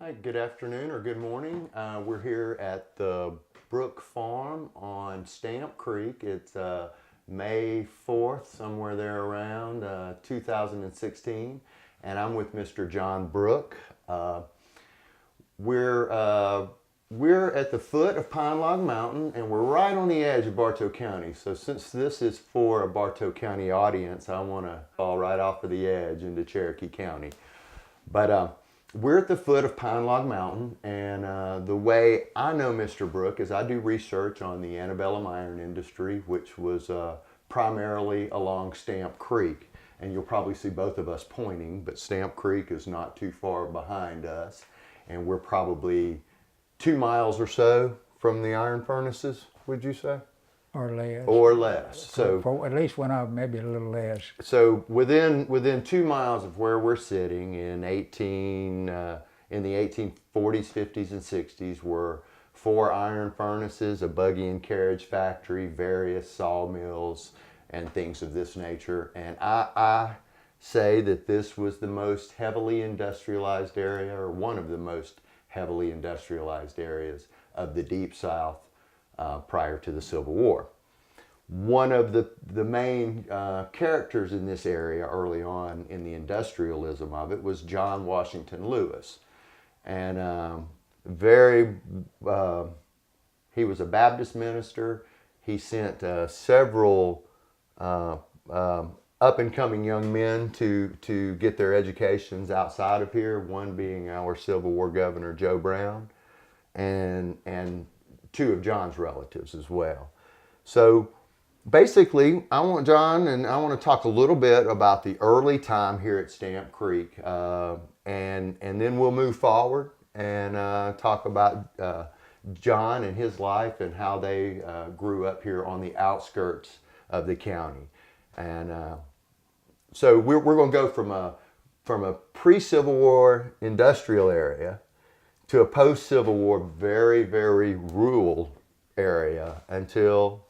Hi, good afternoon or good morning. We're here at the Brooke Farm on Stamp Creek. It's May 4th, somewhere there around 2016, and I'm with Mr. John Brooke. We're uh, we're at the foot of Pine Log Mountain, and we're right on the edge of Bartow County. So since this is for a Bartow County audience, I want to fall right off of the edge into Cherokee County. But we're at the foot of Pine Log Mountain, and the way I know Mr. Brooke is I do research on the antebellum iron industry, which was primarily along Stamp Creek. And you'll probably see both of us pointing, but Stamp Creek is not too far behind us, and we're probably 2 miles or so from the iron furnaces, would you say? Or less. Or less. So For at least one of them, maybe a little less. So within 2 miles of where we're sitting in in the 1840s, 50s, and 60s were 4 iron furnaces, a buggy and carriage factory, various sawmills, and things of this nature. And I say that this was the most heavily industrialized area, or one of the most heavily industrialized areas of the Deep South prior to the Civil War. One of the main characters in this area early on in the industrialism of it was John Washington Lewis. And he was a Baptist minister. He sent several up and coming young men to get their educations outside of here, one being our Civil War governor, Joe Brown, and 2 of John's relatives as well. So basically, I want to talk a little bit about the early time here at Stamp Creek, and then we'll move forward and talk about John and his life and how they grew up here on the outskirts of the county. And so we're going to go from a pre-Civil War industrial area to a post-Civil War very, very rural area until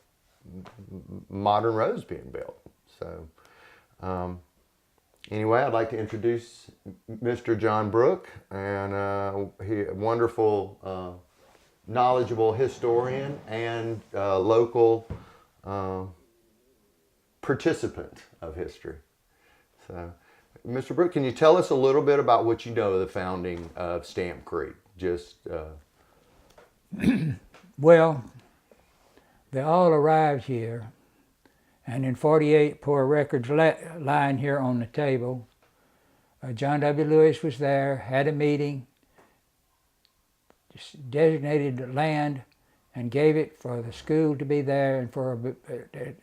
modern roads being built. So anyway, I'd like to introduce Mr. John Brooke, and he a wonderful, knowledgeable historian and local participant of history. So, Mr. Brooke, can you tell us a little bit about what you know of the founding of Stamp Creek? Just Well, they all arrived here, and in '48, poor records lying here on the table. John W. Lewis was there, had a meeting, designated land, and gave it for the school to be there and for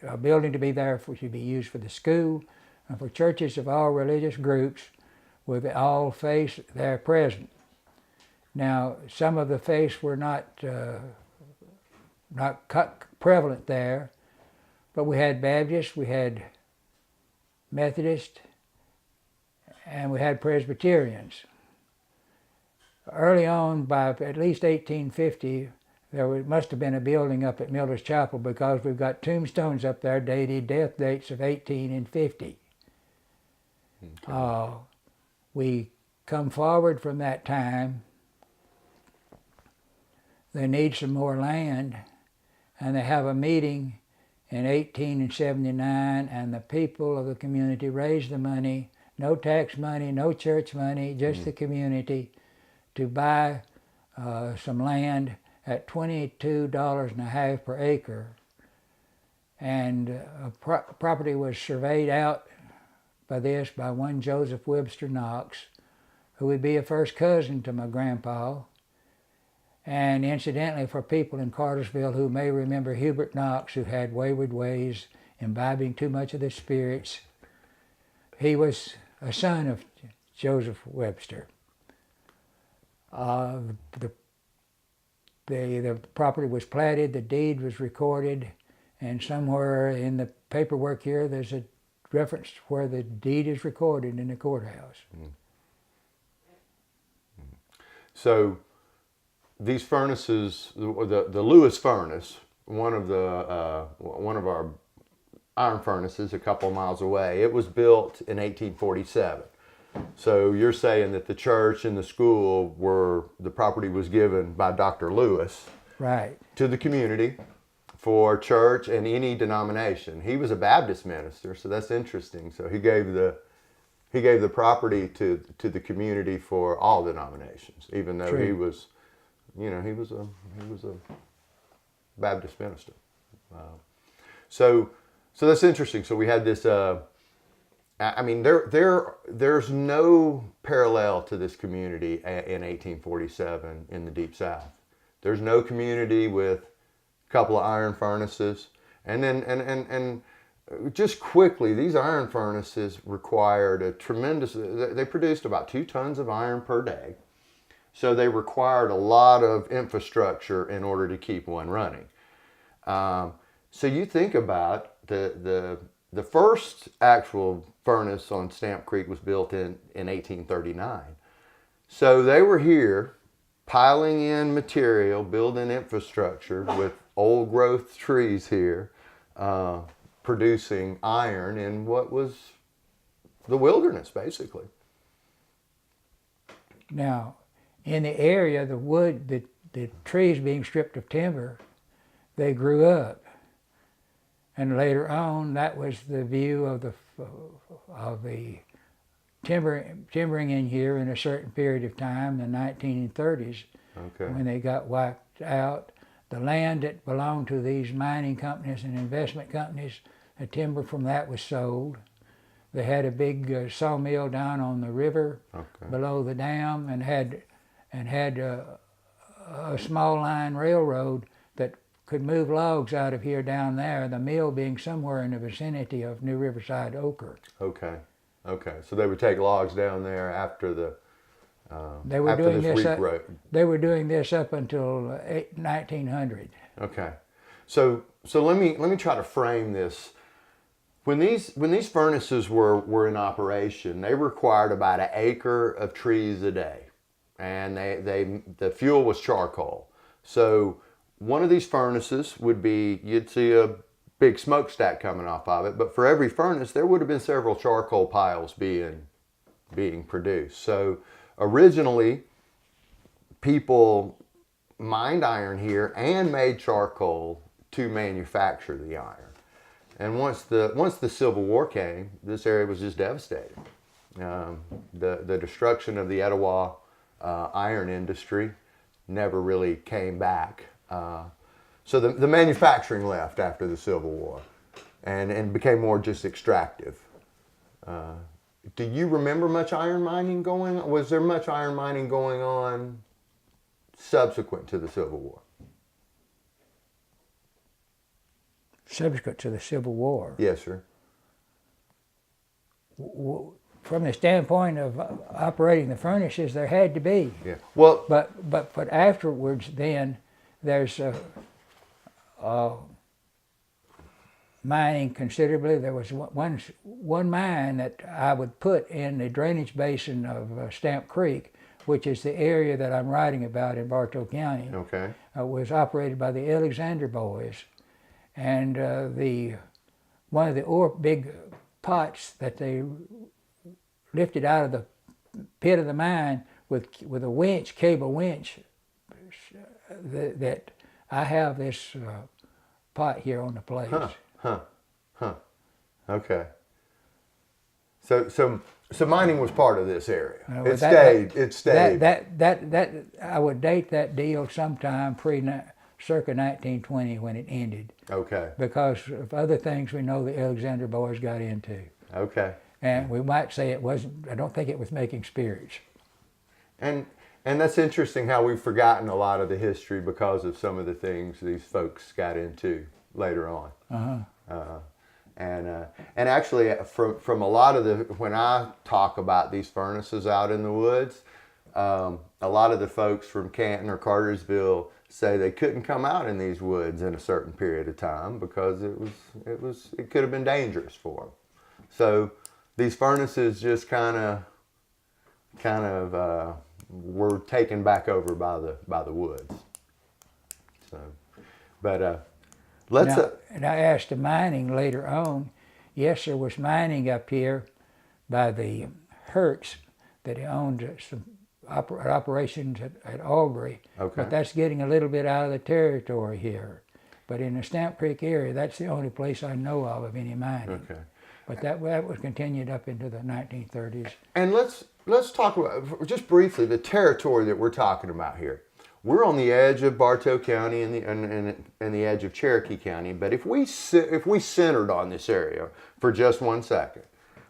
a building to be there to be used for the school and for churches of all religious groups with all faiths there present. Now, some of the faiths were not prevalent there, but we had Baptists, we had Methodists, and we had Presbyterians. Early on, by at least 1850, must have been a building up at Miller's Chapel, because we've got tombstones up there dated death dates of 18 and 50. Okay. We come forward from that time. They need some more land, and they have a meeting in 1879, and the people of the community raise the money, no tax money, no church money, just the community, to buy some land at $22.50 per acre. And property was surveyed out by one Joseph Webster Knox, who would be a first cousin to my grandpa. And incidentally, for people in Cartersville who may remember Hubert Knox, who had wayward ways, imbibing too much of the spirits, he was a son of Joseph Webster. The property was platted, the deed was recorded, and somewhere in the paperwork here there's a reference where the deed is recorded in the courthouse. So these furnaces, the Lewis furnace, one of our iron furnaces a couple of miles away, it was built in 1847. So you're saying that the church and the school the property was given by Dr. Lewis Right. to the community for church and any denomination. He was a Baptist minister, so that's interesting. So he gave the property to the community for all denominations, even though True. he was, he was a Baptist minister. So that's interesting. So we had this. I mean, there's no parallel to this community in 1847 in the Deep South. There's no community with a couple of iron furnaces, and then and just quickly, these iron furnaces required a tremendous. They produced about 2 tons of iron per day, so they required a lot of infrastructure in order to keep one running. So you think about the first actual furnace on Stamp Creek was built in 1839. So they were here piling in material, building infrastructure with old growth trees here, producing iron in what was the wilderness, basically. Now, in the area, the wood, the trees being stripped of timber, they grew up. And later on, that was the view of the timbering in here in a certain period of time, the 1930s, Okay. when they got wiped out. The land that belonged to these mining companies and investment companies, the timber from that was sold. They had a big sawmill down on the river below the dam, and had a small line railroad that could move logs out of here down there, the mill being somewhere in the vicinity of New Riverside, Ochre. Okay. So they would take logs down there after the They were after doing this this. week road. They were doing this up until 1900. Okay. So let me try to frame this. When these furnaces were in operation, they required about 1 acre of trees a day, and the fuel was charcoal. So one of these furnaces would be, you'd see a big smokestack coming off of it, but for every furnace there would have been several charcoal piles being produced. So originally people mined iron here and made charcoal to manufacture the iron. And once the Civil War came, this area was just devastated. The destruction of the Etowah iron industry never really came back. So the manufacturing left after the Civil War, and became more just extractive. Do you remember much iron mining going on? Was there much iron mining going on subsequent to the Civil War? Subsequent to the Civil War. Yes, sir. From the standpoint of operating the furnaces, there had to be. Yeah. Well, But afterwards, then there's mining considerably. There was one mine that I would put in the drainage basin of Stamp Creek, which is the area that I'm writing about in Bartow County. okay. Was operated by the Alexander boys, and one of the big pots that they lifted out of the pit of the mine with a winch, cable winch. That I have this pot here on the place. Huh. Okay. So mining was part of this area. Well, It stayed. That I would date that deal sometime circa 1920 when it ended. Okay. Because of other things we know the Alexander boys got into. Okay. And we might say it wasn't, I don't think it was making spirits. And that's interesting how we've forgotten a lot of the history because of some of the things these folks got into later on. And actually, from a lot of when I talk about these furnaces out in the woods, a lot of the folks from Canton or Cartersville say they couldn't come out in these woods in a certain period of time because it could have been dangerous for them. So these furnaces just kind of were taken back over by the woods. So, but let's. And I asked the mining later on. Yes, there was mining up here by the Hertz that he owned some operations at Aubrey. Okay. But that's getting a little bit out of the territory here. But in the Stamp Creek area, that's the only place I know of any mining. Okay. But that was continued up into the 1930s. And let's talk about, just briefly, the territory that we're talking about here. We're on the edge of Bartow County and the edge of Cherokee County. But if we centered on this area for just 1 second,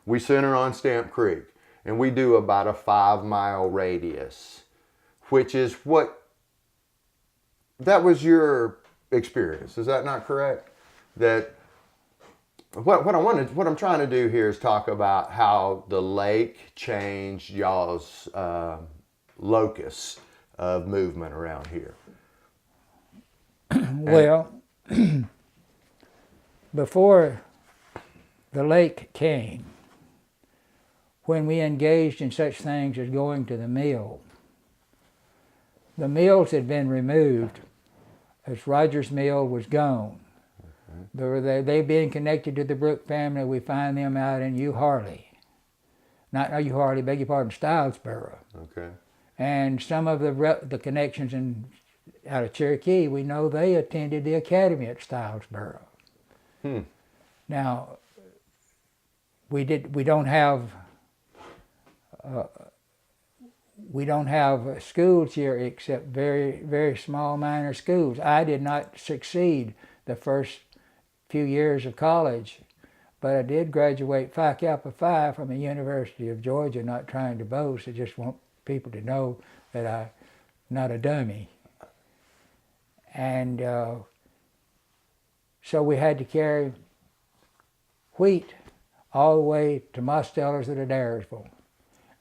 we center on Stamp Creek, and we do about a 5-mile radius, which is that was your experience. Is that not correct? That what I'm trying to do here is talk about how the lake changed y'all's locus of movement around here. Well, before the lake came, when we engaged in such things as going to the mill, the mills had been removed as Rogers Mill was gone. They being connected to the Brooke family, we find them out in U Harley. Not U Harley, beg your pardon, Stylesboro. Okay. And some of the connections out of Cherokee, we know they attended the academy at Stylesboro. Now, we don't have schools here except very, very small minor schools. I did not succeed the first few years of college, but I did graduate Phi Kappa Phi from the University of Georgia, not trying to boast. I just want people to know that I'm not a dummy. And so we had to carry wheat all the way to Mostellers at Adairsville.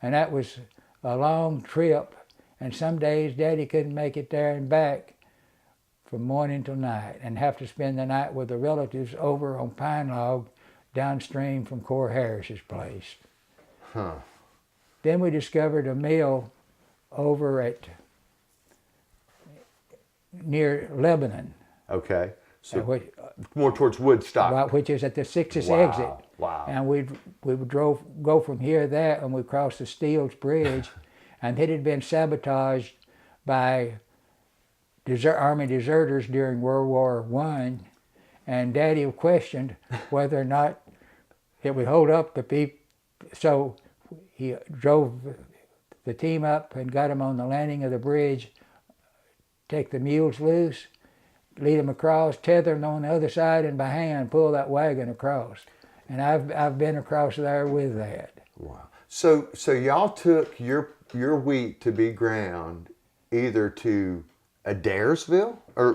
And that was a long trip, and some days Daddy couldn't make it there and back from morning till night, and have to spend the night with the relatives over on Pine Log downstream from Cor Harris's place. Then we discovered a mill over near Lebanon. Okay. So more towards Woodstock. Which is at the Sixes exit. Wow. And we would go from here to there, and we crossed the Steeles Bridge, and it had been sabotaged by Army deserters during World War I, and Daddy questioned whether or not it would hold up the people. So he drove the team up and got them on the landing of the bridge, take the mules loose, lead them across, tether them on the other side, and by hand pull that wagon across. And I've been across there with that. Wow. So y'all took your wheat to be ground either to Adairsville or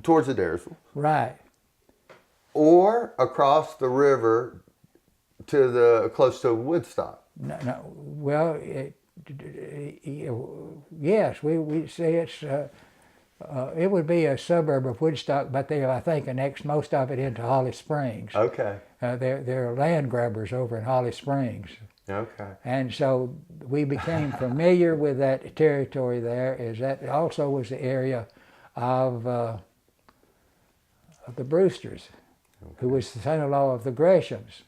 towards Adairsville, right, or across the river to close to Woodstock. No. Well, yes, we say it's. It would be a suburb of Woodstock, but they, I think, annexed most of it into Holly Springs. Okay. They're land grabbers over in Holly Springs. Okay. And so we became familiar with that territory there, as that also was the area of the Brewsters, who was the son-in-law of the Greshams,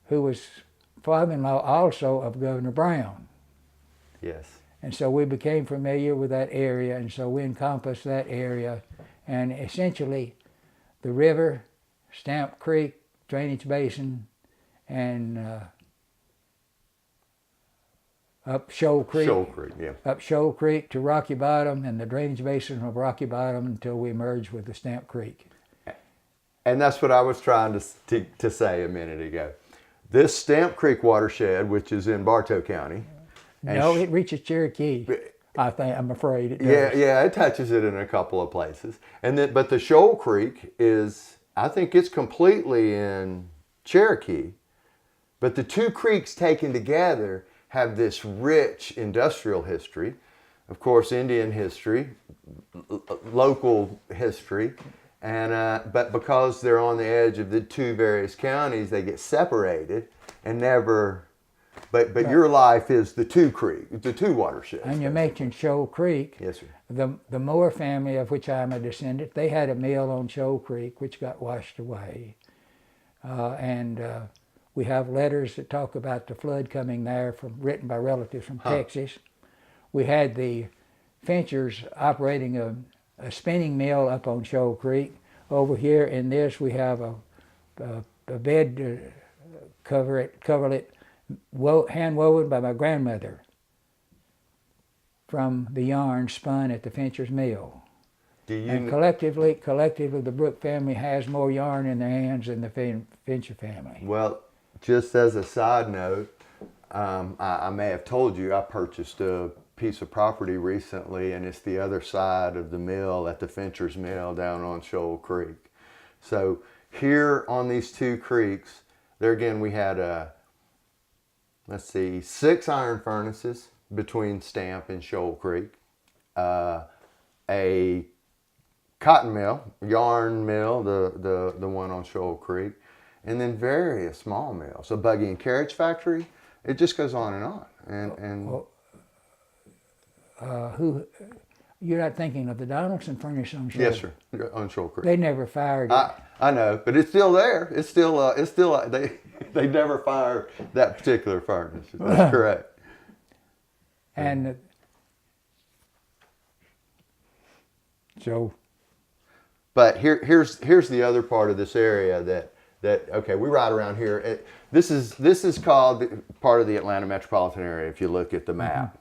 who was father-in-law also of Governor Brown. Yes. And so we became familiar with that area, and so we encompassed that area. And essentially, the river, Stamp Creek, drainage basin, and up Shoal Creek. Shoal Creek, yeah. Up Shoal Creek to Rocky Bottom, and the drainage basin of Rocky Bottom until we merged with the Stamp Creek. And that's what I was trying to say a minute ago. This Stamp Creek watershed, which is in Bartow County. No, it reaches Cherokee. I'm afraid it does. Yeah, it touches it in a couple of places. But the Shoal Creek is, I think it's completely in Cherokee. But the two creeks taken together have this rich industrial history, of course, Indian history, local history, and but because they're on the edge of the two various counties, they get separated and never. But your life is the two watersheds. And you mentioned Shoal Creek. Yes, sir. The Moore family, of which I'm a descendant, they had a mill on Shoal Creek, which got washed away. And We have letters that talk about the flood coming there written by relatives from Texas. We had the Finchers operating a spinning mill up on Shoal Creek. Over here in this we have a bed coverlet hand woven by my grandmother from the yarn spun at the Finchers mill. And collectively, the Brooke family has more yarn in their hands than the Fincher family. Well, just as a side note, I may have told you I purchased a piece of property recently, and it's the other side of the mill at the Fincher's mill down on Shoal Creek. So here on these two creeks, there again we had let's see, 6 iron furnaces between Stamp and Shoal Creek, a cotton mill, yarn mill, the one on Shoal Creek, and then various small mills, a buggy and carriage factory. It just goes on and on. Who? You're not thinking of the Donaldson furnace on Shoal? Yes, sir, on Shoal Creek. They never fired it. I know, but it's still there. It's still they never fired that particular furnace. That's correct. And so. But here's the other part of this area that okay, we ride around here. This is called part of the Atlanta metropolitan area if you look at the map. Mm-hmm.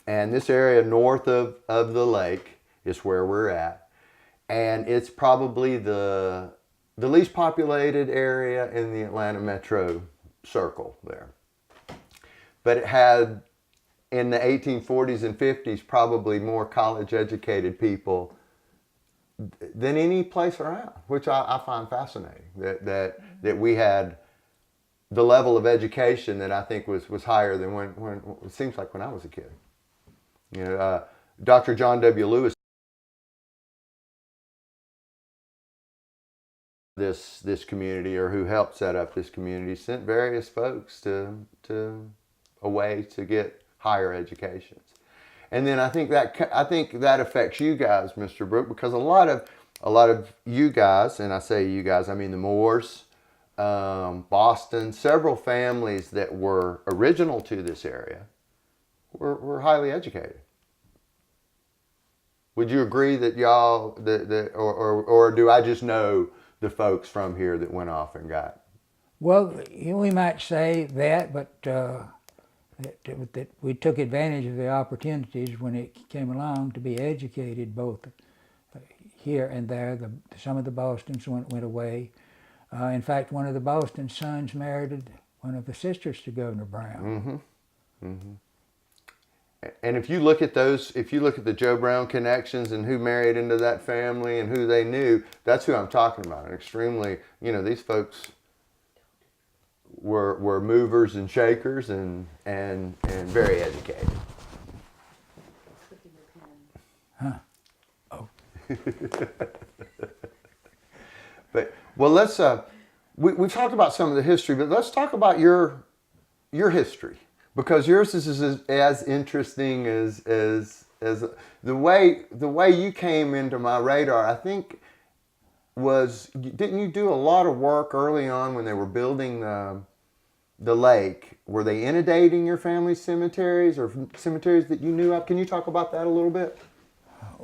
And this area north of the lake is where we're at. And it's probably the least populated area in the Atlanta metro circle there. But it had, in the 1840s and 50s, probably more college educated people than any place around, which I find fascinating. That we had the level of education that I think was higher than when it seems like when I was a kid. You know, Dr. John W. Lewis, this community, or who helped set up this community, sent various folks to away to get higher educations. And then I think that affects you guys, Mr. Brooke, because a lot of you guys, and I say you guys, I mean the Moores, Boston, several families that were original to this area were highly educated. Would you agree that y'all, or do I just know the folks from here that went off and got? Well, we might say that, but that we took advantage of the opportunities when it came along to be educated, both here and there. Some of the Bostons went away. In fact, one of the Boston sons married one of the sisters to Governor Brown. Mm-hmm. Mm-hmm. And if you look at the Joe Brown connections and who married into that family and who they knew, that's who I'm talking about. Extremely, these folks were movers and shakers and very educated. Huh. Oh. But well, let's we've talked about some of the history, but let's talk about your history, because yours is as interesting as the way you came into my radar. I think didn't you do a lot of work early on when they were building the lake? Were they inundating your family's cemeteries or cemeteries that you knew of? Can you talk about that a little bit?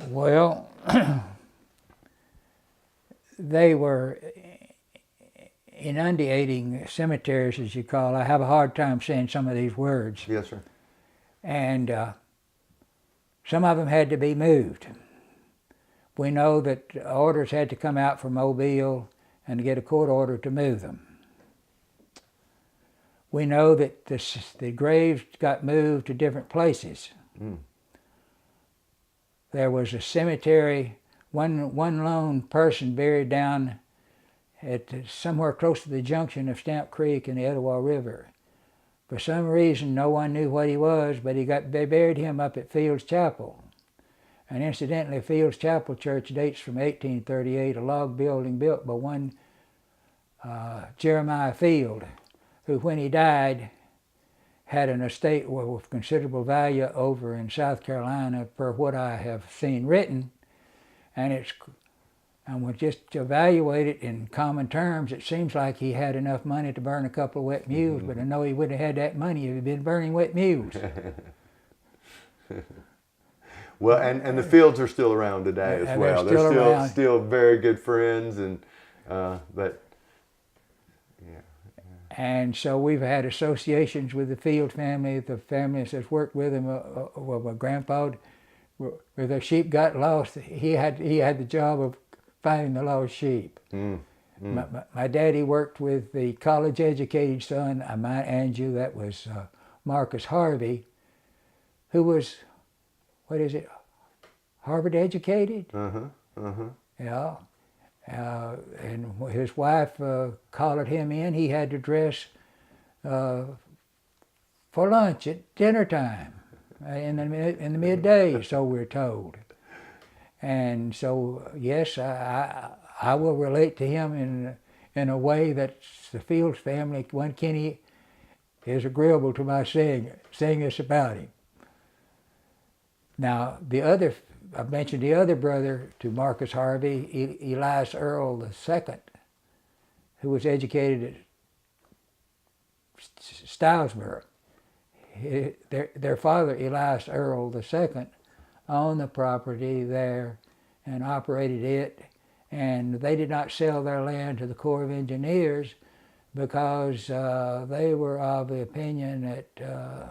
Well, they were inundating cemeteries, as you call. I have a hard time saying some of these words. Yes, sir. And some of them had to be moved. We know that orders had to come out from Mobile and to get a court order to move them. We know that the graves got moved to different places. Mm. There was a cemetery, one lone person buried down at somewhere close to the junction of Stamp Creek and the Etowah River. For some reason, no one knew what he was, but they buried him up at Fields Chapel. And incidentally, Fields Chapel Church dates from 1838, a log building built by one Jeremiah Field, who, when he died, had an estate with considerable value over in South Carolina, per what I have seen written. And it's And when just evaluate it in common terms, it seems like he had enough money to burn a couple of wet mules, but I know he wouldn't have had that money if he'd been burning wet mules. Well, and the Fields are still around today as And well. they're still around. Still very good friends, and but yeah. And so we've had associations with the Field family. The families that's worked with him, well, my grandpa, where the sheep got lost, he had the job of finding the lost sheep. My daddy worked with the college-educated son, I might and you, that was Marcus Harvey, who was, what is it, Harvard educated? Yeah. And his wife collared him in. He had to dress for lunch at dinner time in the midday, so we're told. And so, yes, I will relate to him in a way that the Fields family, one Kenny, is agreeable to my saying this about him. Now, I mentioned the other brother to Marcus Harvey, Elias Earl II, who was educated at Stylesboro. Their father, Elias Earl II, owned the property there and operated it, and they did not sell their land to the Corps of Engineers because they were of the opinion that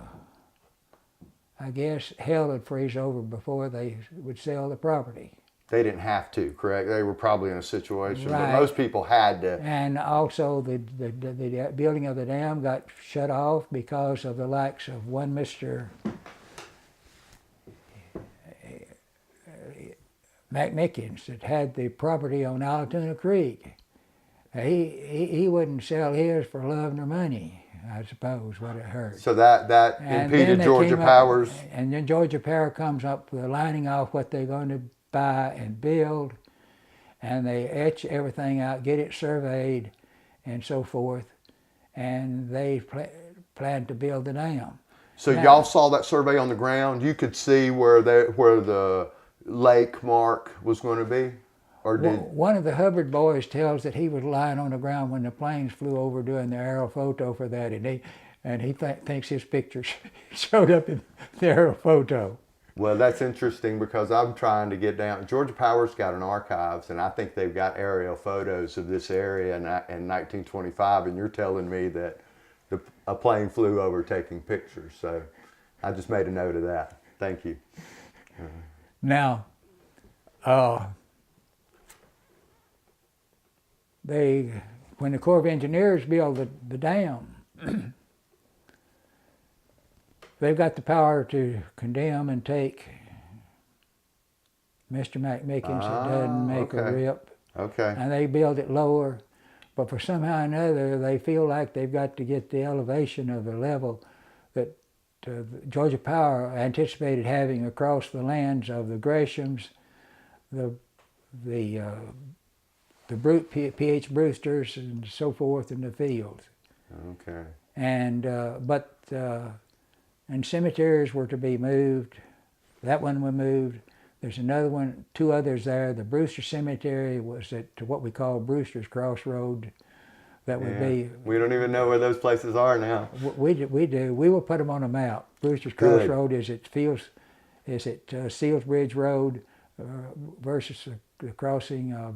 I guess hell would freeze over before they would sell the property. They didn't have to, correct? They were probably in a situation, Right. but most people had to. And also the building of the dam got shut off because of the likes of one Mr. McMickens that had the property on Altoona Creek. He wouldn't sell his for love nor money, I suppose, what it hurt. So that And impeded then they Georgia came up- Power's. And then Georgia Power comes up with lining off what they're going to buy and build, and they etch everything out, get it surveyed, and so forth, and they plan to build the dam. So Now- y'all saw that survey on the ground. You could see where the lake mark was going to be, or did One of the Hubbard boys tells that he was lying on the ground when the planes flew over doing the aerial photo for that, and he thinks his picture showed up in the aerial photo. Well, that's interesting because I'm trying to get down. Georgia Power's got an archives, and I think they've got aerial photos of this area in 1925, and you're telling me that a plane flew over taking pictures. So I just made a note of that. Thank you. Now, when the Corps of Engineers build the dam, they've got the power to condemn and take Mr. McMickens that doesn't make a rip. Okay. And they build it lower, but for somehow or another they feel like they've got to get the elevation of the level that Georgia Power anticipated having across the lands of the Greshams, the P.H. Brewsters, and so forth, in the Fields. Okay. And and cemeteries were to be moved. That one was moved. There's another one, two others there. The Brewster Cemetery was at what we call Brewster's Crossroad. That would be. We don't even know where those places are now. We do. We will put them on a map. Brewster's Crossroad is at Seals Bridge Road versus the crossing of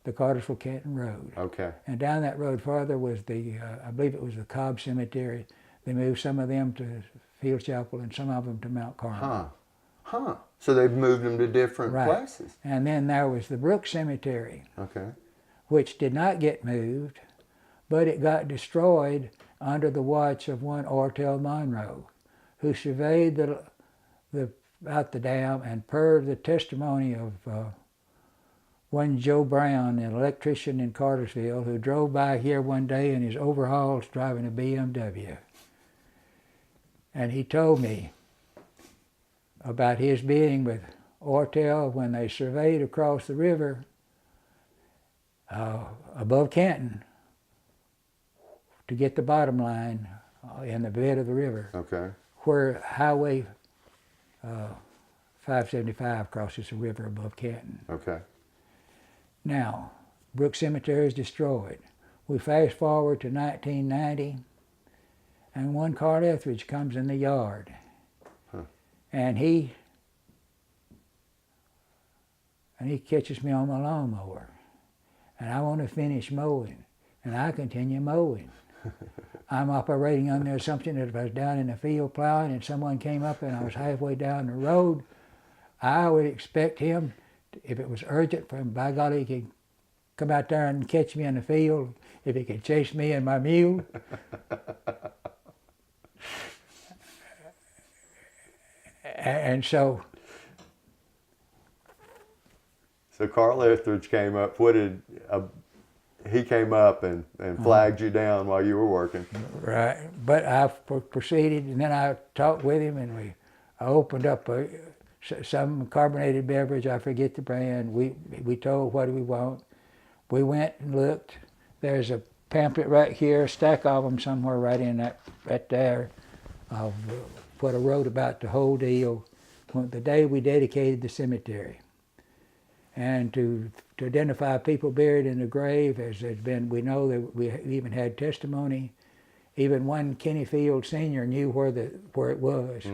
the Cartersville Canton Road. Okay. And down that road farther was I believe it was the Cobb Cemetery. They moved some of them to Field Chapel and some of them to Mount Carmel. Huh. So they've moved them to different places. And then there was the Brooke Cemetery, Okay. which did not get moved, but it got destroyed under the watch of one Ortel Monroe, who surveyed out the dam, and per the testimony of one Joe Brown, an electrician in Cartersville, who drove by here one day in his overalls driving a BMW. And he told me about his being with Ortel when they surveyed across the river above Canton to get the bottom line in the bed of the river. Okay. Where Highway 575 crosses the river above Canton. Okay. Now, Brooke Cemetery is destroyed. We fast forward to 1990, and one Carl Etheridge comes in the yard, and he catches me on my lawnmower, and I want to finish mowing, and I continue mowing. I'm operating on the assumption that if I was down in the field plowing and someone came up and I was halfway down the road, I would expect him, if it was urgent for him, by golly, he could come out there and catch me in the field, if he could chase me and my mule. And so Carl Etheridge came up. He came up and flagged you down while you were working. Right, but I proceeded, and then I talked with him, and I opened up some carbonated beverage. I forget the brand. We told what we want. We went and looked. There's a pamphlet right here, a stack of them somewhere right in that right there, of what I wrote about the whole deal. The day we dedicated the cemetery, and to identify people buried in the grave, as there's been, we know that we even had testimony. Even one Kenny Field Sr. knew where it was.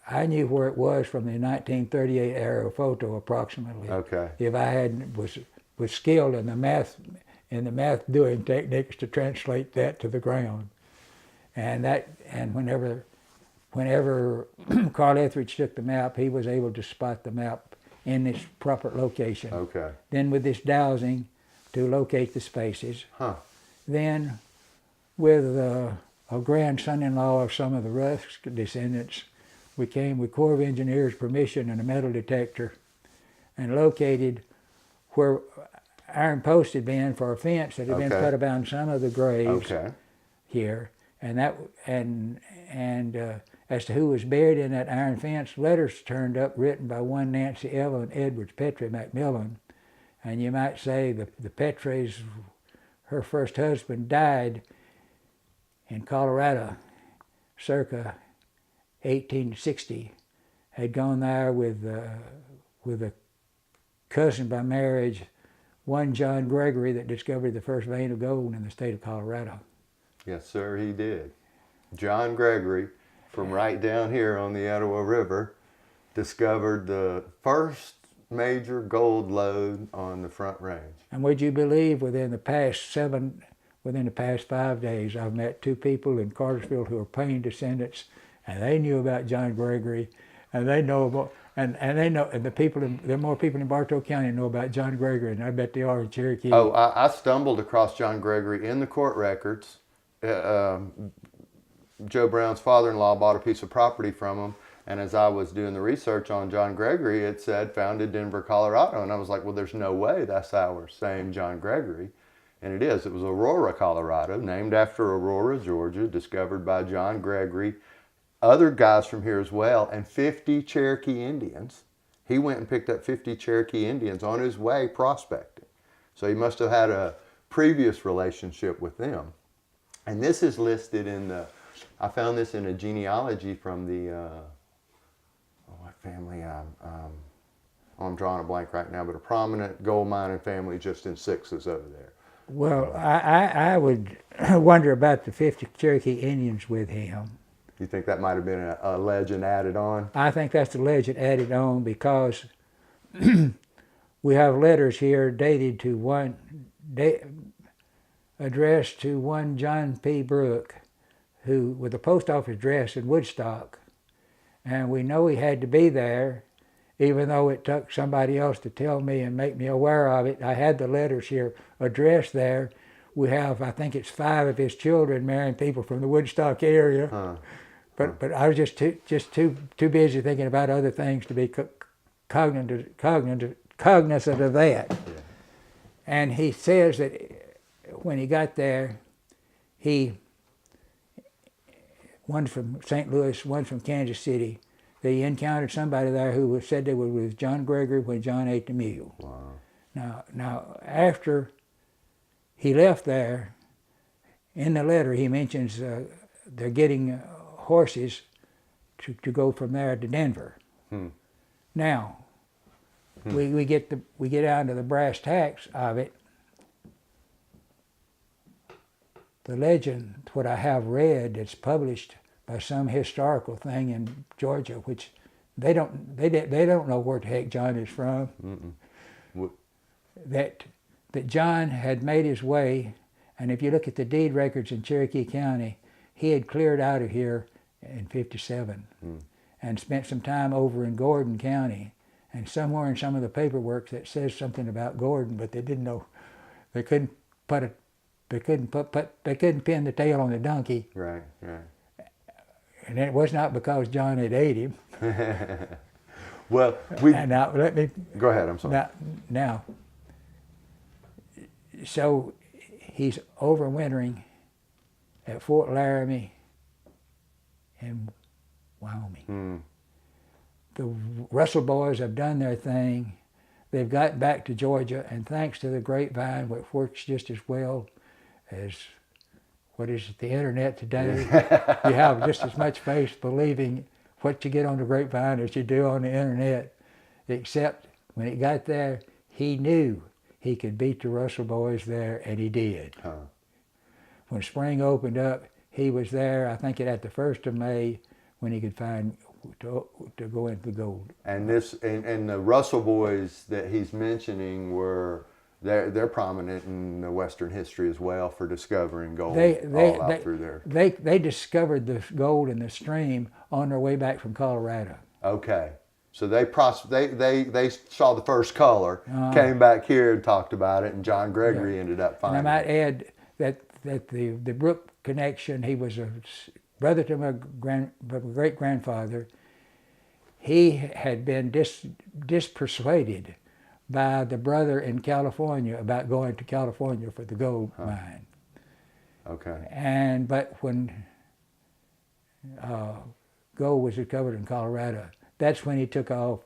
I knew where it was from the 1938 aerial photo, approximately. Okay. If I was skilled in the math doing techniques to translate that to the ground, and whenever Carl Etheridge took the map, he was able to spot the map in this proper location. Okay. Then with this dowsing to locate the spaces. Then with a grandson-in-law of some of the Rusk descendants, we came with Corps of Engineers permission and a metal detector and located where iron posts had been for a fence that had been put around some of the graves here. And as to who was buried in that iron fence, letters turned up written by one Nancy Evelyn Edwards Petrie McMillan. And you might say the Petries, her first husband died in Colorado circa 1860, had gone there with a cousin by marriage, one John Gregory, that discovered the first vein of gold in the state of Colorado. Yes, sir, he did. John Gregory, from right down here on the Etowah River, discovered the first major gold lode on the Front Range. And would you believe within the past 5 days, I've met two people in Cartersville who are Payne descendants, and they knew about John Gregory, and they know about, and there are more people in Bartow County know about John Gregory than I bet they are in Cherokee. Oh, I stumbled across John Gregory in the court records. Joe Brown's father-in-law bought a piece of property from him, and as I was doing the research on John Gregory, it said founded Denver, Colorado, and I was like, well, there's no way that's our same John Gregory. And it is. It was Aurora, Colorado, named after Aurora, Georgia, discovered by John Gregory, other guys from here as well, and 50 Cherokee Indians. He went and picked up 50 Cherokee Indians on his way prospecting. So he must have had a previous relationship with them. And this is listed in I found this in a genealogy from the, what family? I'm drawing a blank right now, but a prominent gold mining family just in Sixes over there. Well, I would wonder about the 50 Cherokee Indians with him. You think that might have been a legend added on? I think that's the legend added on because we have letters here dated to addressed to one John P. Brooke, who with a post office address in Woodstock, and we know he had to be there, even though it took somebody else to tell me and make me aware of it. I had the letters here addressed there. We have, I think it's 5 of his children marrying people from the Woodstock area. But I was just too busy thinking about other things to be cognizant of that. Yeah. And he says that when he got there, one's from St. Louis, one's from Kansas City, that he encountered somebody there who said they were with John Gregory when John ate the mule. Wow. Now after he left there, in the letter he mentions they're getting horses to go from there to Denver. Now, we get down to the brass tacks of it. The legend, what I have read, it's published by some historical thing in Georgia, which they don't know where the heck John is from. That John had made his way, and if you look at the deed records in Cherokee County, he had cleared out of here in '57 and spent some time over in Gordon County, and somewhere in some of the paperwork that says something about Gordon, but they didn't know, they couldn't pin the tail on the donkey. Right. And it was not because John had ate him. Well, And now let me go ahead. I'm sorry. Now, so he's overwintering at Fort Laramie in Wyoming. The Russell boys have done their thing. They've got back to Georgia, and thanks to the grapevine, which works just as well as what is it, the internet today, you have just as much faith believing what you get on the grapevine as you do on the internet, except when it got there, he knew he could beat the Russell boys there, and he did. When spring opened up, he was there, I think at the 1st of May, when he could find to go into the gold. And the Russell boys that he's mentioning were they're prominent in the Western history as well for discovering gold through there. They discovered the gold in the stream on their way back from Colorado. Okay, so they saw the first color, came back here and talked about it, and John Gregory ended up finding And I might it. add that the Brooke connection, he was a brother to my great-grandfather. He had been dispersuaded by the brother in California about going to California for the gold mine. Okay. But when gold was discovered in Colorado, that's when he took off.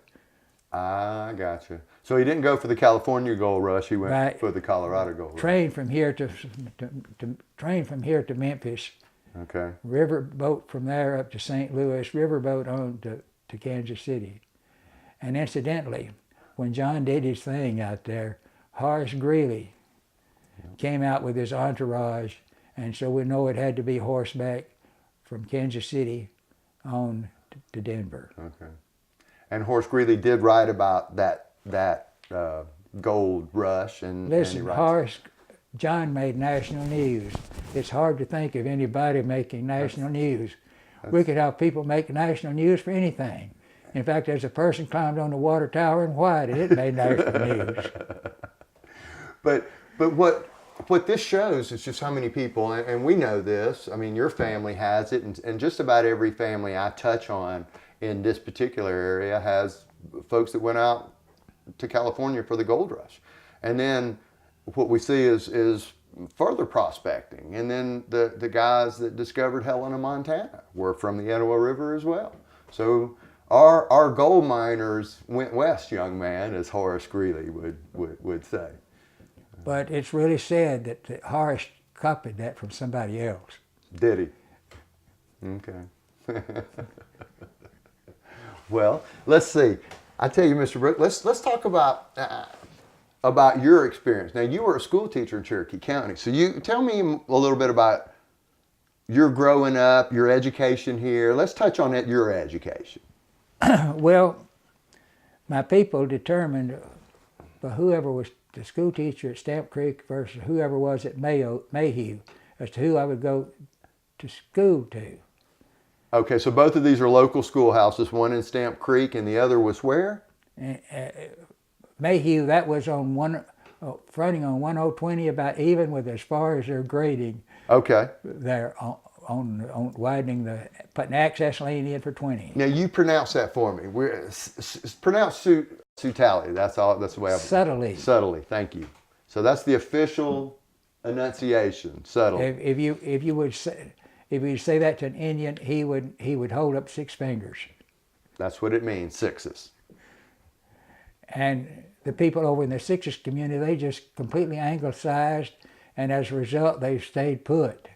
I gotcha. So he didn't go for the California gold rush. He went for the Colorado gold rush. Trained from here to Memphis. Okay. Riverboat from there up to St. Louis. Riverboat on to Kansas City. And incidentally, when John did his thing out there, Horace Greeley came out with his entourage, and so we know it had to be horseback from Kansas City on to Denver. Okay. And Horace Greeley did write about that gold rush, and Listen, John made national news. It's hard to think of anybody making national news. We could have people make national news for anything. In fact, there's a person climbed on the water tower in White, and it made national news. But what this shows is just how many people, and we know this. I mean, your family has it, and just about every family I touch on in this particular area has folks that went out to California for the gold rush, and then what we see is further prospecting, and then the guys that discovered Helena, Montana, were from the Etowah River as well. So our gold miners went west, young man, as Horace Greeley would say. But it's really sad that Horace copied that from somebody else. Did he? Okay. Well, let's see. I tell you, Mr. Brooke, let's talk about your experience. Now, you were a school teacher in Cherokee County, so you tell me a little bit about your growing up, your education here. Let's touch on your education. Well, my people determined by whoever was the school teacher at Stamp Creek versus whoever was at Mayhew as to who I would go to school to. Okay, so both of these are local schoolhouses, one in Stamp Creek and the other was where? Mayhew, that was on fronting on 1020, about even with as far as their grading. Okay. There on widening putting access lane in for 20. Now you pronounce that for me. Pronounce Sutali. That's the way I Subtly. Subtly. Thank you. So that's the official enunciation. Subtly. If you would say that to an Indian, he would hold up 6 fingers. That's what it means. 6s. And the people over in the Sixes community, they just completely anglicized, and as a result, they stayed put.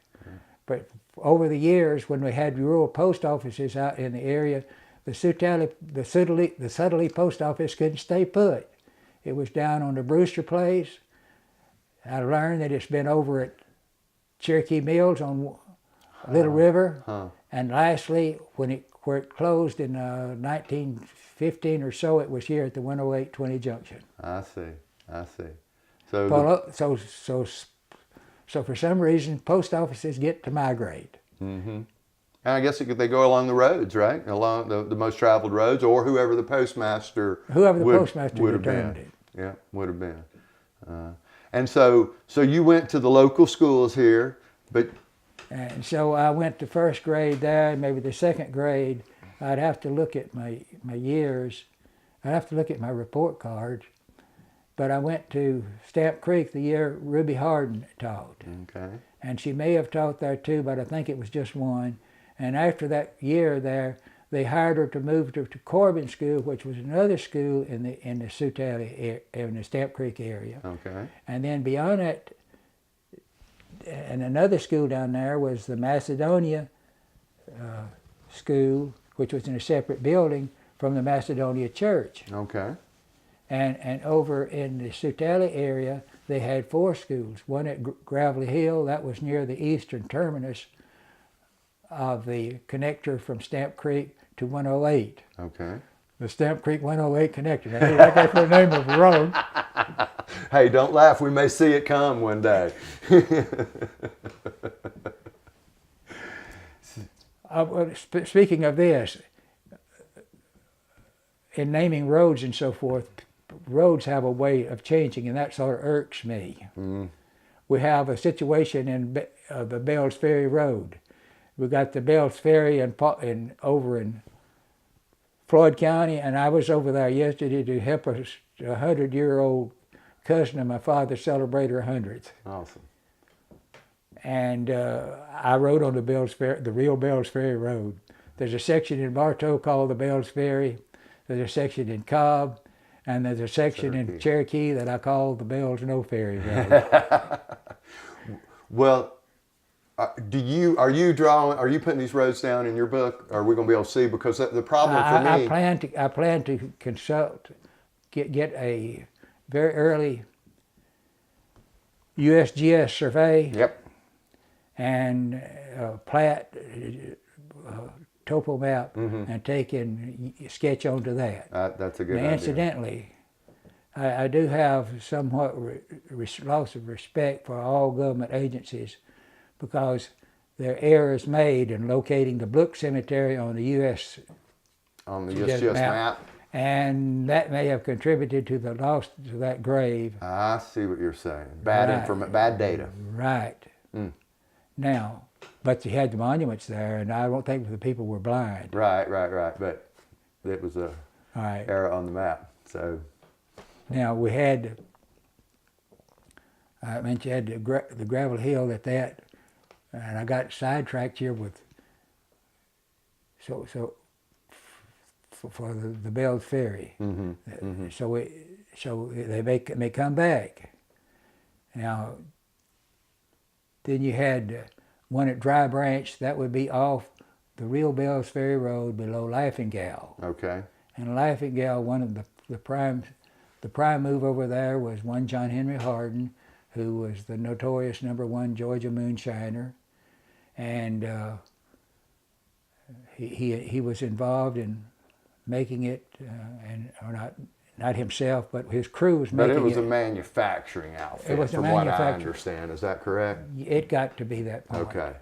But over the years, when we had rural post offices out in the area, the Sutali post office couldn't stay put. it was down on the Brewster place. I learned that it's been over at Cherokee Mills on Little River. Huh. And lastly, where it closed in 1915 or so, it was here at the 10820 junction. I see. So, So for some reason, post offices get to migrate. and I guess they go along the roads, right? Along the most traveled roads, or whoever the postmaster would have determined been. it. Yeah, would have been. And so you went to the local schools here, but And so I went to first grade there, maybe the second grade. I'd have to look at my years. I'd have to look at my report cards. But I went to Stamp Creek the year Ruby Harden taught. okay, And she may have taught there too, but I think it was just one. And after that year there, they hired her to move to Corbin School, which was another school in the Sutali, in the Stamp Creek area. okay, And then beyond that, and another school down there was the Macedonia School, which was in a separate building from the Macedonia Church. okay, And over in the Sutali area, they had 4 schools. One at Gravelly Hill, that was near the eastern terminus of the connector from Stamp Creek to 108. okay. The Stamp Creek 108 connector. That's the name of the road. Hey, don't laugh. We may see it come one day. Speaking of this, in naming roads and so forth, roads have a way of changing, and that sort of irks me. We have a situation in the Bells Ferry Road. We got the Bells Ferry over in Floyd County, and I was over there yesterday to help a 100-year-old cousin of my father celebrate her 100th. Awesome. And I rode on the real Bells Ferry Road. There's a section in Bartow called the Bells Ferry. There's a section in Cobb, and there's a section in Cherokee that I call the Bells No Ferry Road. Well, are you putting these roads down in your book? Are we going to be able to see? Because the problem for me, I plan to consult, get a very early USGS survey. Yep. And plat, topo map, and sketch onto that. That's a good now, idea. Incidentally, I do have somewhat loss of respect for all government agencies because there are errors made in locating the Brooke Cemetery on the USGS map. And that may have contributed to the loss to that grave. I see what you're saying. Bad data. Right. Now, but you had the monuments there, and I don't think the people were blind. Right. But it was a Right. error on the map. So Now we had, I mentioned you had the gravel hill at that, and I got sidetracked here with, for the Bells Ferry. So they may come back. Now, then you had one at Dry Branch, that would be off the real Bells Ferry Road below Laughing Gal. okay. And Laughing Gal, one of the prime move over there was one John Henry Harden, who was the notorious #1 Georgia moonshiner, and he was involved in making it, not himself, but his crew was making it. But it was a manufacturing outfit, It was a from what I manufacturer. understand. Is that correct? It got to be that point. Okay.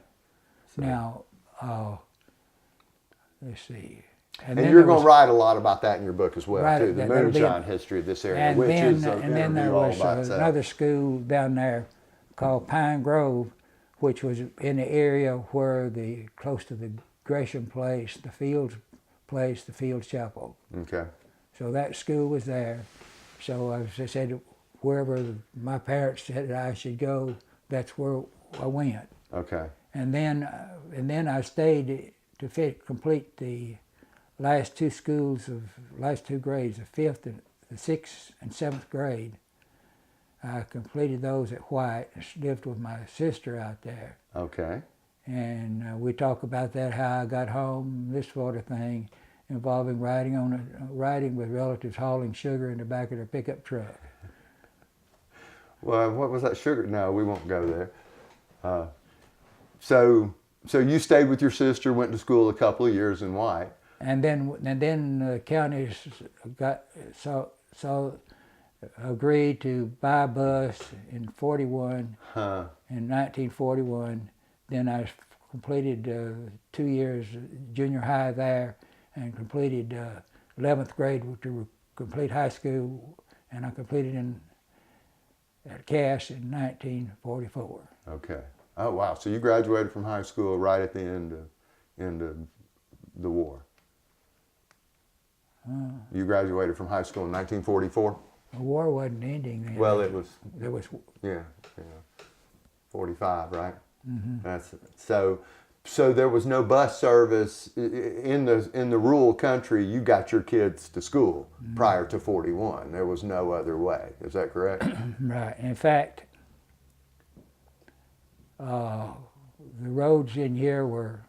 Now, let's see. And then you're there going was- to write a lot about that in your book as well, Right, too. The that'll be moonshine history of this area, And which then, is and then there interview all was by itself. another school down there called Pine Grove, which was in the area where close to the Gresham Place, the Fields Place, the Fields Chapel. Okay. So that school was there. So as I said, wherever my parents said I should go, that's where I went. Okay. And then I stayed to complete the last two grades, the 5th and the 6th and 7th grade. I completed those at White. Lived with my sister out there. Okay. And we talk about that, how I got home, this sort of thing. involving riding with relatives hauling sugar in the back of their pickup truck. Well, what was that sugar? No, we won't go there. So you stayed with your sister, went to school a couple of years in White. And then the counties got agreed to buy a bus in 41. In 1941. Then I completed 2 years junior high there, and completed 11th grade to complete high school, and I completed at Cass in 1944. Okay. Oh wow! So you graduated from high school right at the end of the war. You graduated from high school in 1944. The war wasn't ending then. Well, it was. There was. Yeah. 45, right? Mm-hmm. That's so there was no bus service in the rural country. You got your kids to school prior to 41. There was no other way. Is that correct? Right. In fact, the roads in here were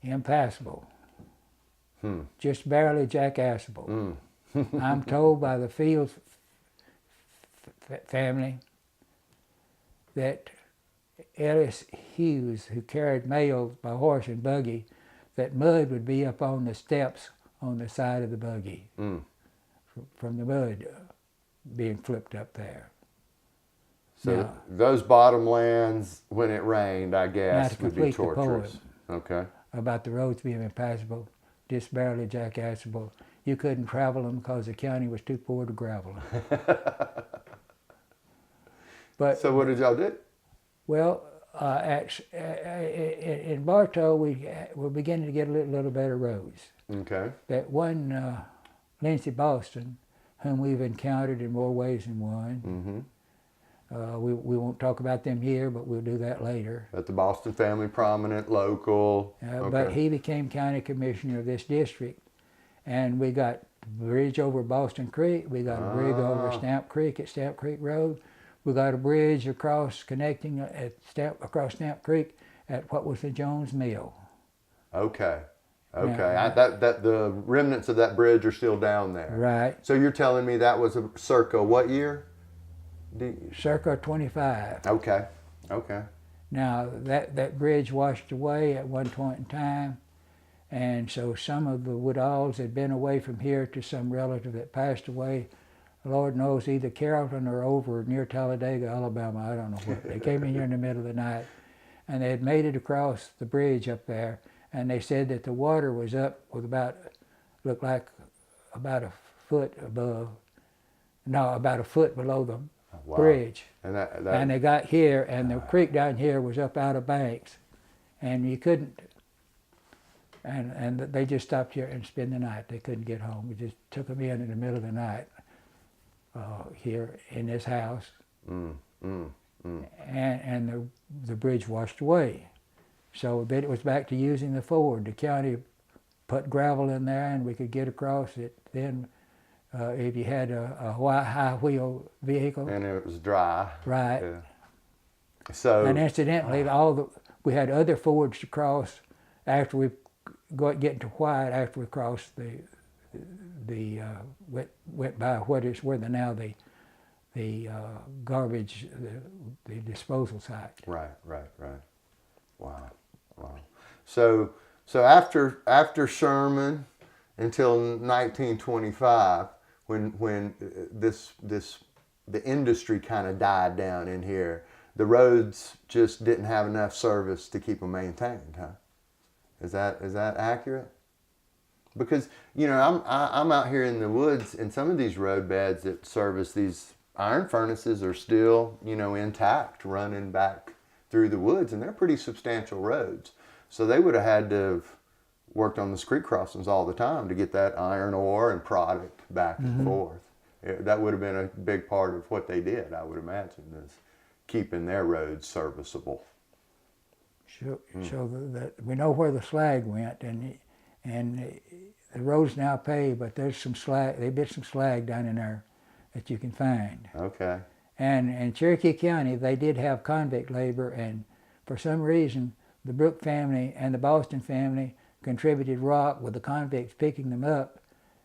impassable. Just barely jackassable. I'm told by the Fields family that Ellis Hughes, who carried mail by horse and buggy, that mud would be up on the steps on the side of the buggy from the mud being flipped up there. So now, those bottomlands, when it rained, I guess, would be torturous. Okay. About the roads being impassable, just barely jackassable. You couldn't travel them because the county was too poor to gravel them. But so what did y'all do? Well, in Bartow, we're beginning to get a little better roads. Okay. That one, Lindsey Boston, whom we've encountered in more ways than one. We won't talk about them here, but we'll do that later. But the Boston family, prominent, local. Okay. But he became county commissioner of this district, and we got a bridge over Boston Creek. We got a bridge over Stamp Creek at Stamp Creek Road. We got a bridge across connecting across Stamp Creek at what was the Jones Mill. Okay. Okay. Now, that the remnants of that bridge are still down there. Right. So you're telling me that was circa what year? Circa 25. Okay. Okay. Now that bridge washed away at one point in time, and so some of the Woodalls had been away from here to some relative that passed away. Lord knows, either Carrollton or over near Talladega, Alabama, I don't know what. They came in here in the middle of the night, and they had made it across the bridge up there, and they said that the water was up with looked like about a foot above, no, about a foot below the bridge. And they got here, and the creek down here was up out of banks, and you couldn't, and they just stopped here and spent the night. They couldn't get home. We just took them in the middle of the night. Here in this house, and the bridge washed away. So then it was back to using the ford. The county put gravel in there, and we could get across it. Then, if you had a high wheel vehicle, and it was dry. Right. Yeah. So. And incidentally, we had other fords to cross after we get into White. After we crossed went by where the garbage, the disposal site. Right. Wow. So after Sherman until 1925, when the industry kind of died down in here, the roads just didn't have enough service to keep them maintained, huh? Is that accurate? Because I'm out here in the woods, and some of these road beds that service these iron furnaces are still intact, running back through the woods, and they're pretty substantial roads. So they would have had to have worked on the creek crossings all the time to get that iron ore and product back and forth. That would have been a big part of what they did, I would imagine, is keeping their roads serviceable. So that we know where the slag went, and the road's now paved, but there's some slag. They bit some slag down in there that you can find. Okay. And in Cherokee County, they did have convict labor, and for some reason, the Brooke family and the Boston family contributed rock with the convicts picking them up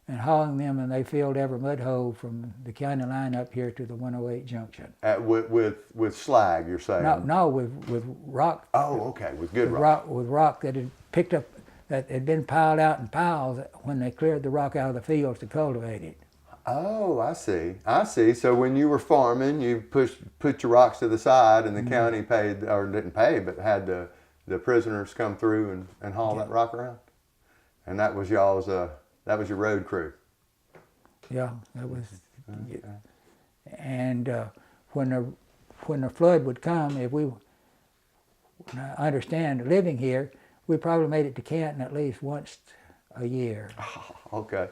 and hauling them, and they filled every mud hole from the county line up here to the 108 junction. With slag, you're saying? No, with rock. Oh, okay, with good rock. With rock that had picked up, that had been piled out in piles when they cleared the rock out of the fields to cultivate it. Oh, I see. I see. So when you were farming, you put your rocks to the side, and the county paid, or didn't pay, but had the prisoners come through and haul that rock around, and that was y'all's. That was your road crew. Yeah, that was. Okay. And when the flood would come, if we understand living here, we probably made it to Canton at least once a year. Oh, okay.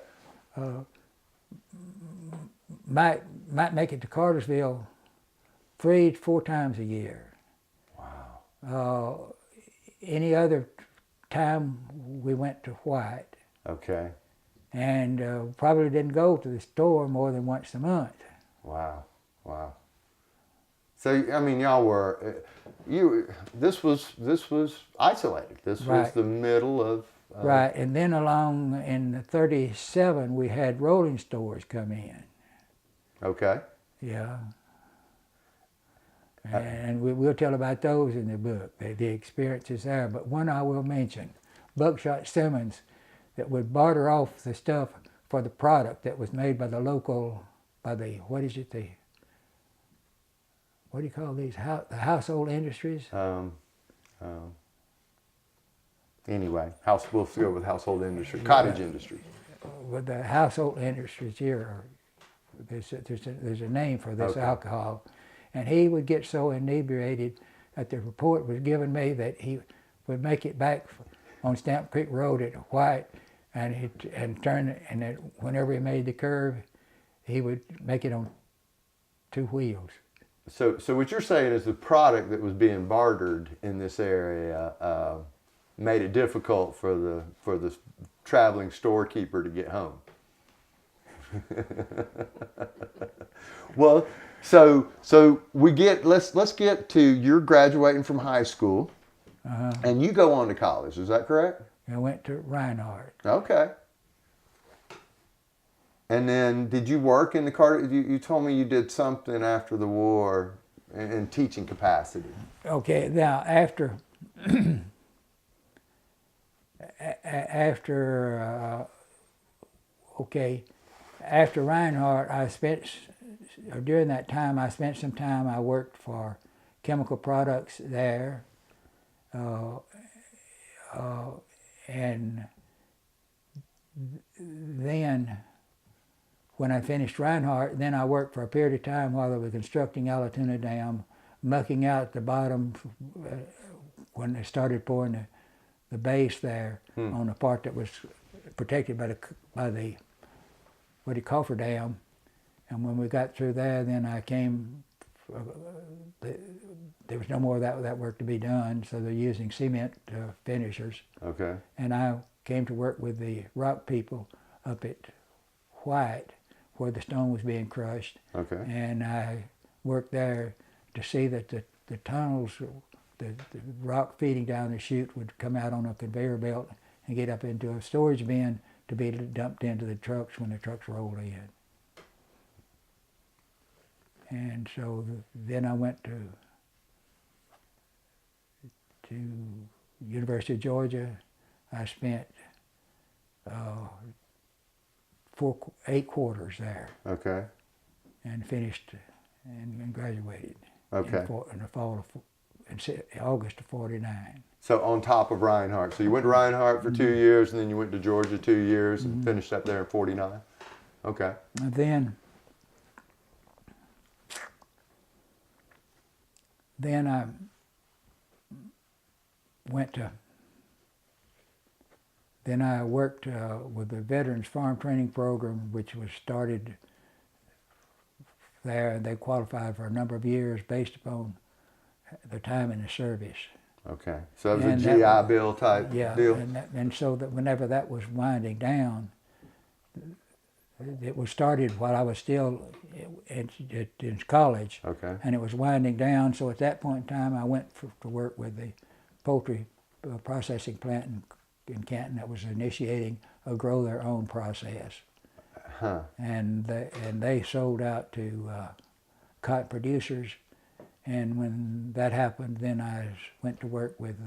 Might make it to Cartersville 3 to 4 times a year. Wow. Any other time we went to White. Okay. And probably didn't go to the store more than once a month. Wow. Wow. So I mean, y'all were This was isolated. This was the middle of. Right, and then along in '37 we had rolling stores come in. Okay. Yeah. And we'll tell about those in the book, the experiences there. But one I will mention, Buckshot Simmons, that would barter off the stuff for the product that was made by the local, what do you call these, the household industries? Anyway, we'll go with household industry, cottage industry. With the household industries here, there's a name for this alcohol. And he would get so inebriated that the report was given me that he would make it back on Stamp Creek Road at White, and turn, and that whenever he made the curve, he would make it on 2 wheels. So what you're saying is the product that was being bartered in this area made it difficult for the traveling storekeeper to get home. Well, so let's get to you're graduating from high school, and you go on to college. Is that correct? I went to Reinhardt. Okay. And then did you work in the car? You told me you did something after the war in teaching capacity. Okay, now after after Reinhardt, during that time I spent some time, I worked for chemical products there, and then when I finished Reinhardt, then I worked for a period of time while they were constructing Alatoona Dam, mucking out the bottom when they started pouring the base there on the part that was protected by the Coffer Dam. And when we got through there, then I came, there was no more of that work to be done, so they're using cement finishers. Okay. And I came to work with the rock people up at White, where the stone was being crushed. Okay. And I worked there to see that the tunnels, the rock feeding down the chute would come out on a conveyor belt and get up into a storage bin to be dumped into the trucks when the trucks rolled in. And so then I went to University of Georgia. I spent 8 quarters there. Okay. And finished and graduated. Okay. In the fall in August of '49. So on top of Reinhardt. So you went to Reinhardt for 2 years, and then you went to Georgia 2 years, and finished up there in '49. Okay. And then I went to. Then I worked with the Veterans Farm Training Program, which was started there, and they qualified for a number of years based upon their time in the service. Okay, so it was a GI Bill type deal? And so that whenever that was winding down, it was started while I was still in college. Okay. And it was winding down, so at that point in time I went to work with the poultry processing plant in Canton that was initiating a grow their own process. Huh. And they sold out to cotton producers. And when that happened, then I went to work with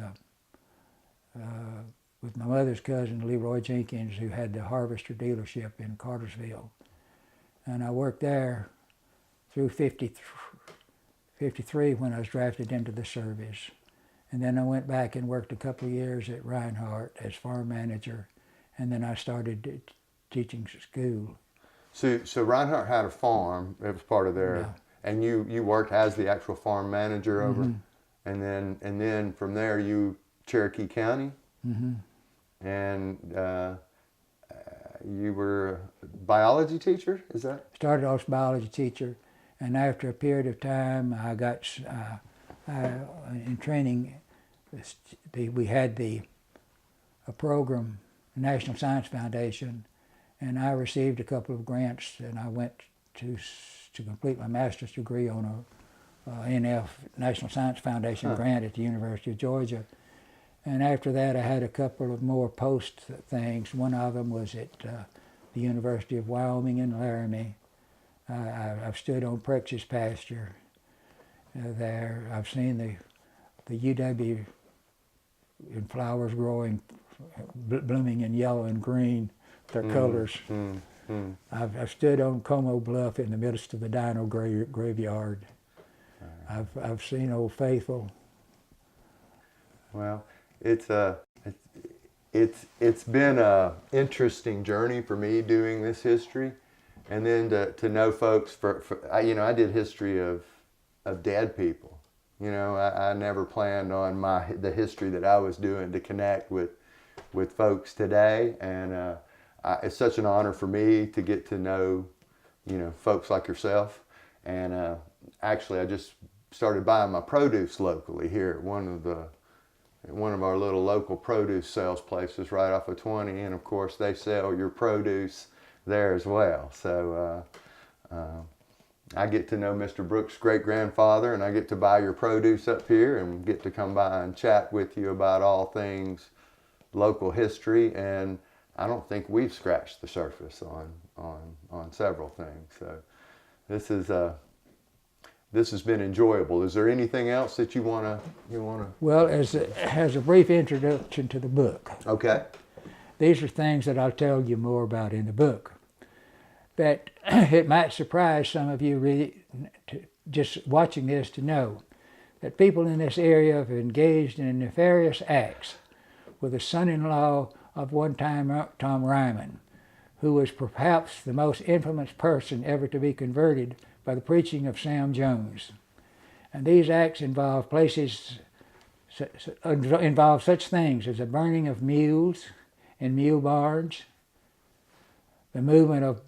my mother's cousin, Leroy Jenkins, who had the Harvester dealership in Cartersville. And I worked there through 53 when I was drafted into the service. And then I went back and worked a couple of years at Reinhardt as farm manager. And then I started teaching school. So Reinhardt had a farm. It was part of their, Yeah. and you worked as the actual farm manager over, and then from there you Cherokee County, and you were a biology teacher. Is that? Started off as a biology teacher, and after a period of time, I got in training. We had a program, the National Science Foundation, and I received a couple of grants, and I went to complete my master's degree on a NF National Science Foundation grant at the University of Georgia. And after that, I had a couple of more post things. One of them was at the University of Wyoming in Laramie. I've stood on Prex's pasture there. I've seen the UW in flowers growing, blooming in yellow and green, their colors. I've stood on Como Bluff in the midst of the dino graveyard. I've seen Old Faithful. Well, it's been a interesting journey for me doing this history, and then to know folks I did history of dead people. I never planned on the history that I was doing to connect with folks today, and it's such an honor for me to get to know folks like yourself. And actually, I just started buying my produce locally here at one of our little local produce sales places right off of 20, and of course they sell your produce there as well. So I get to know Mr. Brooks' great-grandfather, and I get to buy your produce up here and get to come by and chat with you about all things local history. And I don't think we've scratched the surface on several things. So this has been enjoyable. Is there anything else that you wanna? Well, as a brief introduction to the book. Okay. These are things that I'll tell you more about in the book. That it might surprise some of you just watching this to know that people in this area have engaged in nefarious acts with the son-in-law of one time Tom Ryman, who was perhaps the most infamous person ever to be converted by the preaching of Sam Jones. And these acts involve such things as the burning of mules in mule barns, the movement of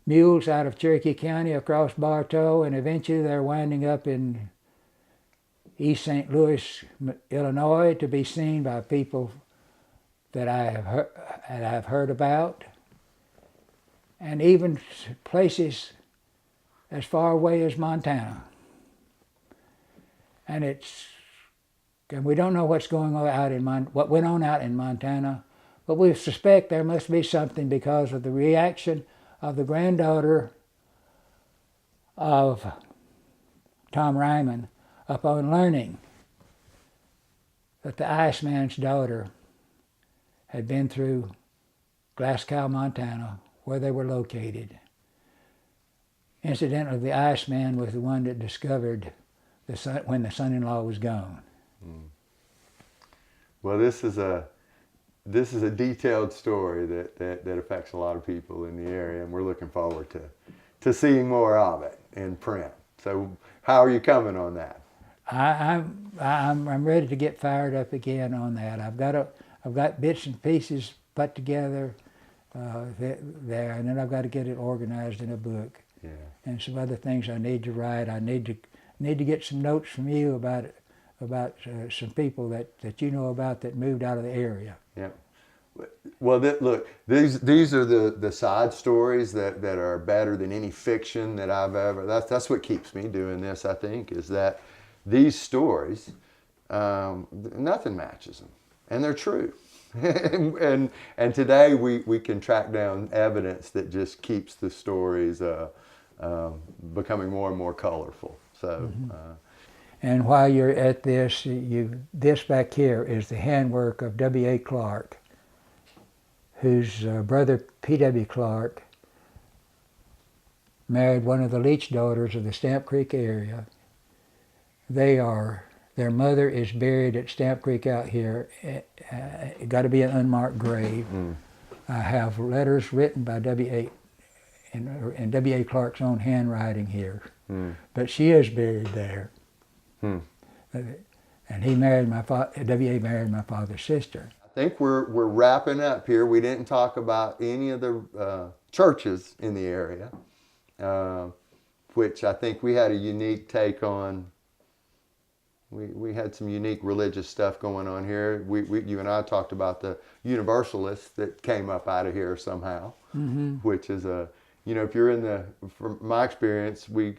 mules out of Cherokee County across Bartow, and eventually they're winding up in East St. Louis, Illinois, to be seen by people that I've heard about, and even places as far away as Montana. And we don't know what's going on what went on out in Montana, but we suspect there must be something because of the reaction of the granddaughter of Tom Ryman upon learning that the Iceman's daughter had been through Glasgow, Montana, where they were located. Incidentally, the Iceman was the one that discovered when the son-in-law was gone. Well, this is a detailed story that affects a lot of people in the area, and we're looking forward to seeing more of it in print. So, how are you coming on that? I'm ready to get fired up again on that. I've got bits and pieces put together there, and then I've got to get it organized in a book. Yeah. And some other things I need to write. I need to get some notes from you about some people that you know about that moved out of the area. Yeah. Well, look, these are the side stories that are better than any fiction that I've ever. That's what keeps me doing this. I think is that these stories, nothing matches them. and they're true. and today we can track down evidence that just keeps the stories becoming more and more colorful. So. And while you're at this, this back here is the handwork of W.A. Clark, whose brother P.W. Clark married one of the Leach daughters of the Stamp Creek area. Their mother is buried at Stamp Creek out here. It got to be an unmarked grave. I have letters written by W.A. in W.A. Clark's own handwriting here, but she is buried there. And he married W.A. married my father's sister. I think we're wrapping up here. We didn't talk about any of the churches in the area, which I think we had a unique take on. We had some unique religious stuff going on here. You and I talked about the Universalists that came up out of here somehow, which is if you're from my experience, we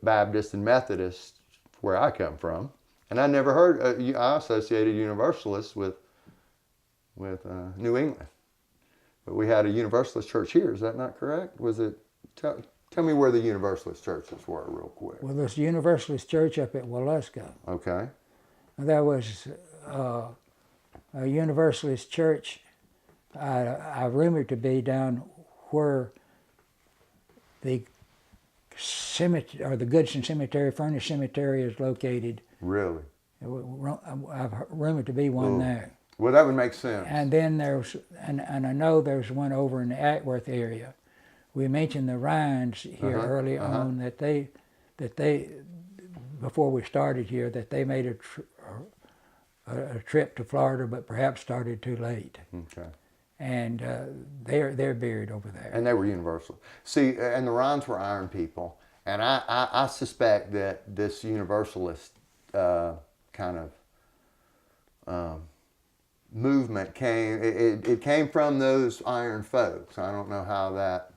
Baptists and Methodists, where I come from, and I never heard. I associated Universalists with New England, but we had a Universalist church here. Is that not correct? Was it? Tell me where the Universalist churches were, real quick. Well, there's a Universalist church up at Waleska. Okay. There was a Universalist church. I rumored to be down where the cemetery, or the Goodson Cemetery, Furnace Cemetery, is located. Really? I've rumored to be one there. Well, that would make sense. And then there's, and I know there's one over in the Atworth area. We mentioned the Ryans here early on that they, before we started here, that they made a trip to Florida, but perhaps started too late. Okay. And they're buried over there. And they were universal. See, and the Ryans were iron people, and I suspect that this Universalist kind of movement it came from those iron folks. I don't know how that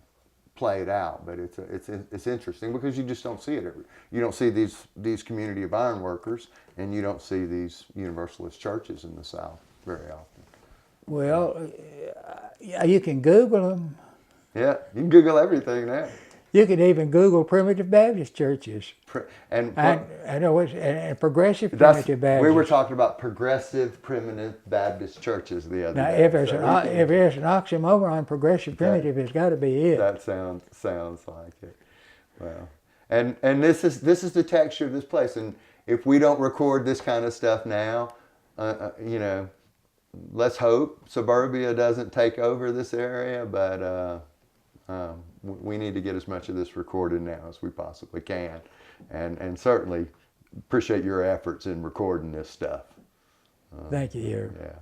played out, but it's interesting because you just don't see it you don't see these community of iron workers, and you don't see these Universalist churches in the South very often. Well, you can Google them. Yeah, you can Google everything now. You can even Google primitive Baptist churches. And progressive primitive Baptist. We were talking about progressive primitive Baptist churches the other now, day. if there's an oxymoron, progressive primitive has got to be it. That sounds like it. Well, and this is the texture of this place. And if we don't record this kind of stuff now, let's hope suburbia doesn't take over this area, but we need to get as much of this recorded now as we possibly can, and certainly appreciate your efforts in recording this stuff. Thank you. Yeah.